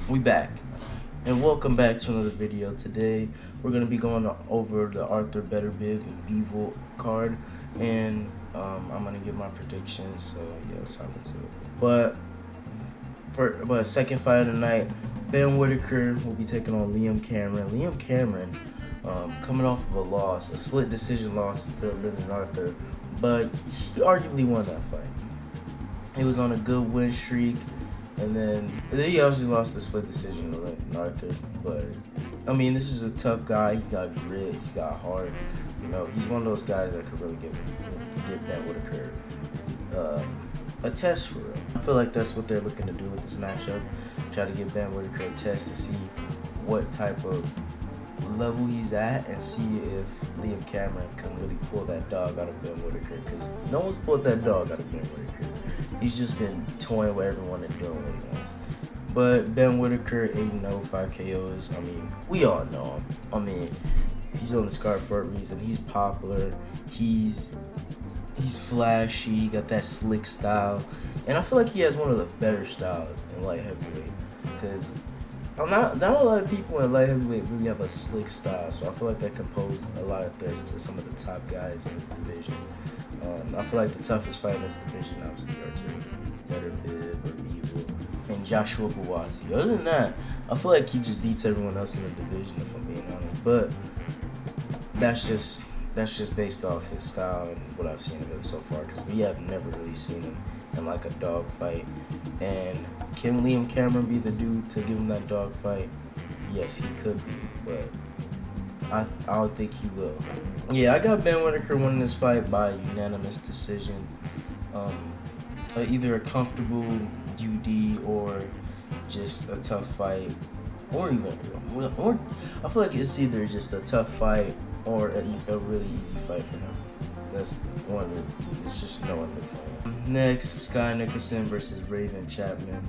We back, and welcome back to another video. Today we're gonna be going over the Arthur Beterbiev and Bivol card, and I'm gonna give my predictions. So yeah, let's hop into it. But second fight of the night, Ben Whitaker will be taking on Liam Cameron. Liam Cameron, coming off of a loss, a split decision loss to Lyndon Arthur, but he arguably won that fight. He was on a good win streak. And then he obviously lost the split decision to Lyndon Arthur. But, I mean, this is a tough guy. He got grit. He's got heart. You know, he's one of those guys that could really give Ben Whitaker a test for real. I feel like that's what they're looking to do with this matchup. Try to give Ben Whitaker a test to see what type of level he's at and see if Liam Cameron can really pull that dog out of Ben Whitaker, because no one's pulled that dog out of Ben Whitaker. He's just been toying with everyone and doing what he wants. But Ben Whitaker, 8-0, 5 KOs. I mean, we all know him. I mean, he's on this card for a reason. He's popular. He's flashy. He got that slick style. And I feel like he has one of the better styles in light heavyweight, because not a lot of people in light heavyweight really have a slick style, so I feel like that can pose a lot of threats to some of the top guys in this division. I feel like the toughest fight in this division, obviously, are Beterbiev or Bivol and Joshua Buatsi. Other than that, I feel like he just beats everyone else in the division, if I'm being honest. But that's just based off his style and what I've seen of him so far, because we have never really seen him in like a dog fight. And can Liam Cameron be the dude to give him that dog fight? Yes, he could be, but I don't think he will. Yeah, I got Ben Whitaker winning this fight by unanimous decision. Either a comfortable UD or just a tough fight, or I feel like it's either just a tough fight or a really easy fight for him. That's one of the, it's just no in between. Next, Sky Nicholson versus Raven Chapman.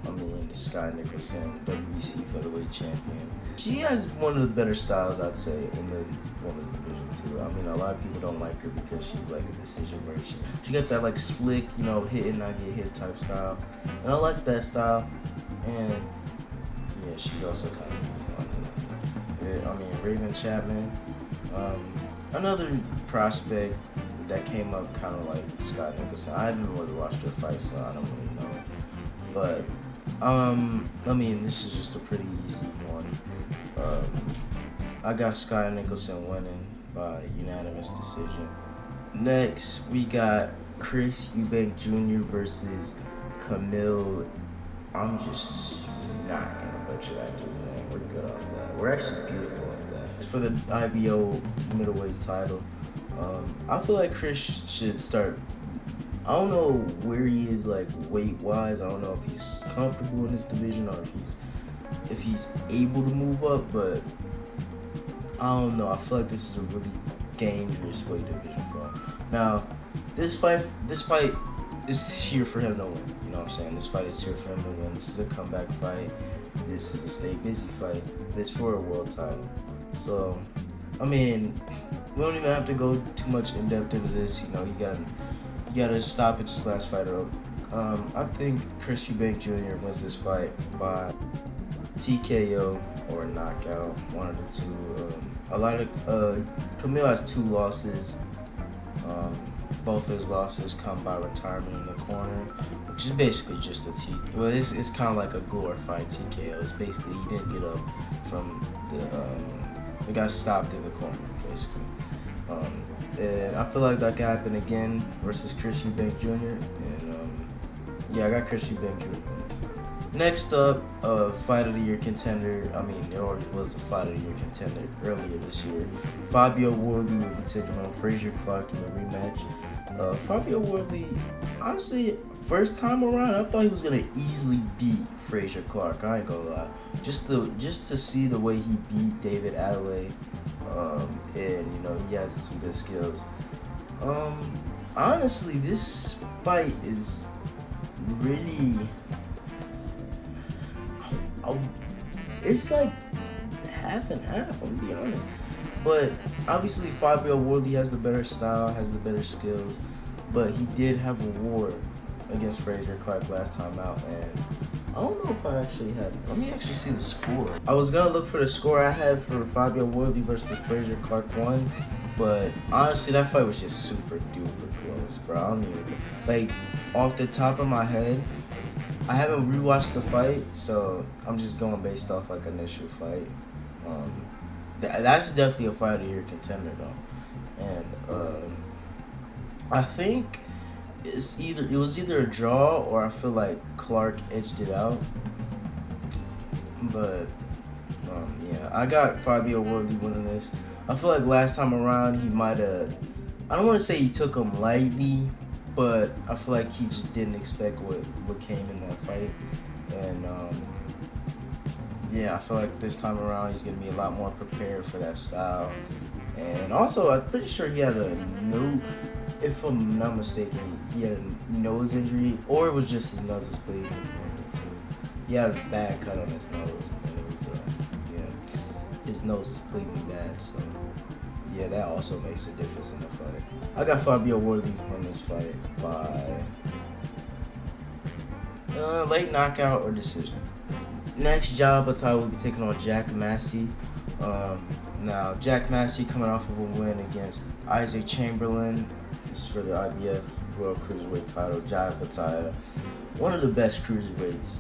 I mean, Sky Nicholson, WBC featherweight champion. She has one of the better styles, I'd say, in the women's division too. I mean, a lot of people don't like her because she's like a decision version. She got that like slick, you know, hit and not get hit type style, and I like that style. And yeah, she's also kind of, yeah, I mean, Raven Chapman, another prospect that came up kind of like Scott Nicholson. I haven't really watched her fight, so I don't really know. But I mean, this is just a pretty easy one. I got Sky Nicholson winning by unanimous decision. Next, we got Chris Eubank Jr. versus Camille. I'm just not gonna butcher that dude's name. We're good off that. We're actually beautiful off that. It's for the IBO middleweight title. I feel like Chris should start. I don't know where he is like weight wise. I don't know if he's comfortable in this division or if he's able to move up, but I don't know. I feel like this is a really dangerous weight division for him. Now, this fight is here for him to win. You know what I'm saying? This fight is here for him to win. This is a comeback fight. This is a stay busy fight. It's for a world title. So, I mean, we don't even have to go too much in depth into this. You know, you gotta stop at this last fight up. I think Chris Eubank Jr. wins this fight by TKO or knockout, one of the two. Camille has 2 losses. Both his losses come by retirement in the corner, which is basically just a TKO. Well, it's kind of like a glorified TKO. It's basically he didn't get up from he got stopped in the corner, basically. And I feel like that could happen again versus Chris Eubank Jr. And yeah, I got Chris Eubank Jr. Next up, fight of the year contender. I mean, there already was a fight of the year contender earlier this year. Fabio Wardley will be taking on Frazier Clark in the rematch. Fabio Wardley, honestly, first time around, I thought he was gonna easily beat Frazier Clark. I ain't gonna lie. Just to see the way he beat David Adelaide, and you know he has some good skills. Honestly, this fight is really. It's like half and half, I'm gonna be honest. But obviously Fabio Wardley has the better style, has the better skills, but he did have a war against Frazier Clark last time out, and I don't know if I actually had. Let me actually see the score. I was gonna look for the score I had for Fabio Woodley versus Frazier Clark 1, but honestly, that fight was just super duper close, bro. I don't even like off the top of my head. I haven't rewatched the fight, so I'm just going based off like initial fight. That's definitely a fight of the year contender though, and I think it was either a draw or I feel like Clark edged it out. But yeah, I got Fabio Woodley winning this. I feel like last time around he might have. I don't want to say he took him lightly, but I feel like he just didn't expect what came in that fight, and yeah, I feel like this time around he's gonna be a lot more prepared for that style. And also, I'm pretty sure he had a no. If I'm not mistaken, he had a nose injury, or it was just his nose was bleeding. He had a bad cut on his nose, and it was, yeah, his nose was bleeding bad. So, yeah, that also makes a difference in the fight. I got Fabio Woodley on this fight by late knockout or decision. Next, Jai Bataille will be taking on Jack Massey. Now, Jack Massey coming off of a win against Isaac Chamberlain. This is for the IBF World Cruiserweight title. Jai Bataille, one of the best cruiserweights,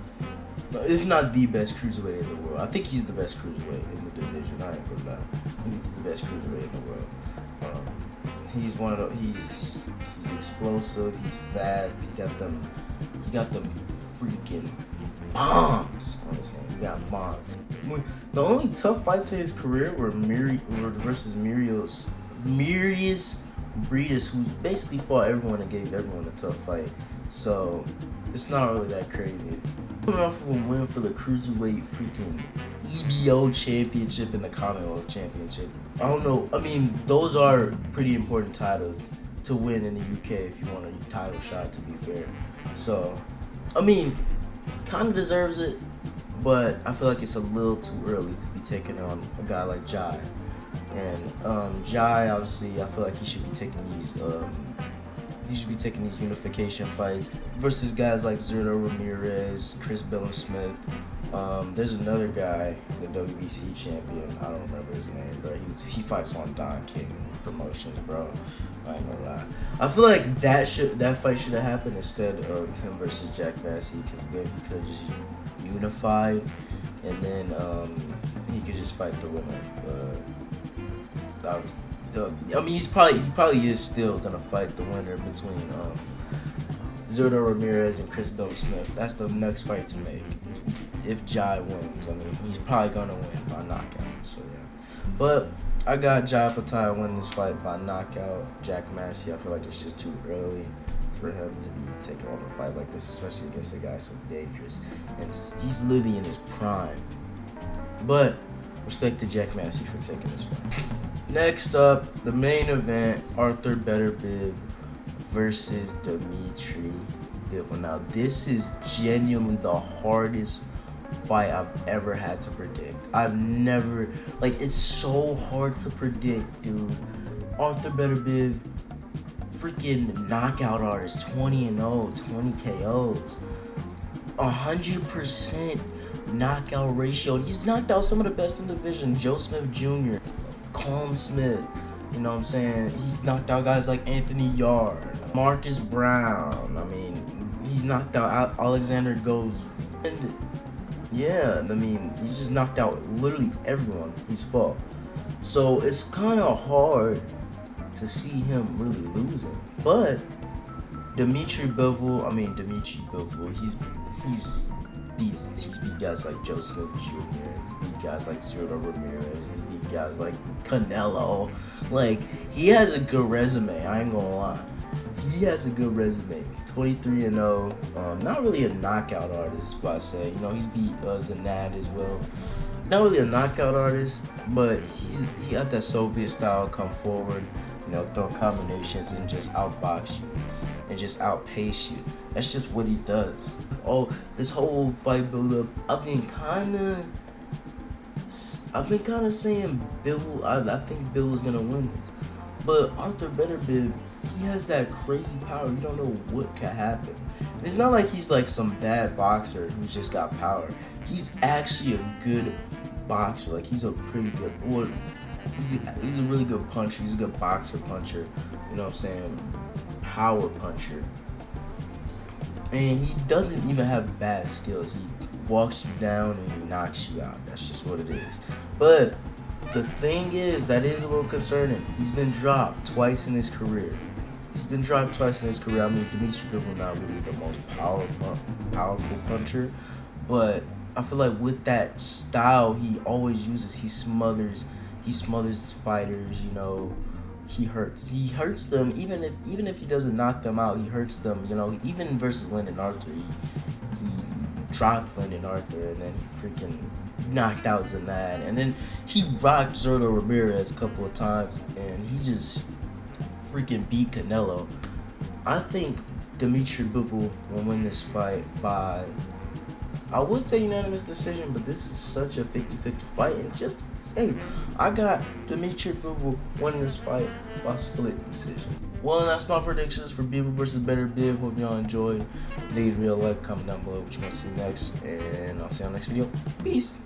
if not the best cruiserweight in the world. I think he's the best cruiserweight in the division. I ain't gonna lie. He's the best cruiserweight in the world. He's one of the, he's explosive. He's fast. He got them freaking bombs on his hand. He got bombs. The only tough fights in his career were versus Mirius Breedis, who's basically fought everyone and gave everyone a tough fight. So it's not really that crazy. Coming off of a win for the Cruiserweight freaking EBO Championship and the Commonwealth Championship. I don't know. I mean, those are pretty important titles to win in the UK if you want a title shot, to be fair. So, I mean, kind of deserves it, but I feel like it's a little too early to be taking on a guy like Jai. And Jai, obviously, I feel like he should be taking these unification fights versus guys like Zurdo Ramirez, Chris Billum-Smith. There's another guy, the WBC champion. I don't remember his name, but he fights on Don King Promotions, bro. I ain't gonna lie. I feel like that fight should have happened instead of him versus Jack Massey, because then he could have just unified, and then he could just fight the winner. I mean, he probably is still gonna fight the winner between Zurdo Ramirez and Chris Billum-Smith. That's the next fight to make. If Jai wins, I mean, he's probably gonna win by knockout. So yeah, but I got Jai Bataille winning this fight by knockout. Jack Massey, I feel like it's just too early for him to be taking on a fight like this, especially against a guy so dangerous, and he's literally in his prime. But respect to Jack Massey for taking this fight. Next up, the main event, Arthur Beterbiev versus Dimitri Bivol. Now, this is genuinely the hardest fight I've ever had to predict. It's so hard to predict, dude. Arthur Beterbiev, freaking knockout artist, 20-0, 20 KOs, 100% knockout ratio. He's knocked out some of the best in the division. Joe Smith Jr., Calm Smith, you know what I'm saying? He's knocked out guys like Anthony Yard, Marcus Brown. I mean, he's knocked out Alexander Goes. And yeah, I mean, he's just knocked out literally everyone he's fought. So it's kind of hard to see him really losing. But Dimitri Bivol, he's beat guys like Joe Smith Jr., he's beat guys like Zurdo Ramirez, he's beat guys like Canelo. Like, he has a good resume, I ain't gonna lie. He has a good resume. 23-0. Not really a knockout artist, but I say, he's beat Zanad as well. Not really a knockout artist, but he got that Soviet style, come forward, throw combinations and just outbox you and just outpace you. That's just what he does. Oh, this whole fight build up, I've been kind of saying Bivol. I think Bivol's gonna win this, but Arthur Beterbiev, he has that crazy power. You don't know what could happen. And it's not like he's like some bad boxer who's just got power. He's actually a good boxer. Like he's a pretty good. Well, he's a really good puncher. He's a good boxer puncher. You know what I'm saying? Power puncher. And he doesn't even have bad skills. He walks you down and he knocks you out. That's just what it is. But the thing is, that is a little concerning. He's been dropped twice in his career. I mean, Beterbiev is not really the most powerful puncher, but I feel like with that style he always uses, he smothers his fighters. You know, he hurts them. Even if he doesn't knock them out, he hurts them. You know, even versus Lyndon Arthur, he dropped Lyndon Arthur and then he freaking knocked out Zanad, and then he rocked Zurdo Ramirez a couple of times, and he just freaking beat Canelo. I think Bivol will win this fight by, I would say unanimous decision, but this is such a 50-50 fight, and just to be safe, I got Bivol winning this fight by split decision. Well, and that's my predictions for Bivol versus Beterbiev. Hope y'all enjoy today's real life. Comment down below what you want to see next, and I'll see you on the next video. Peace.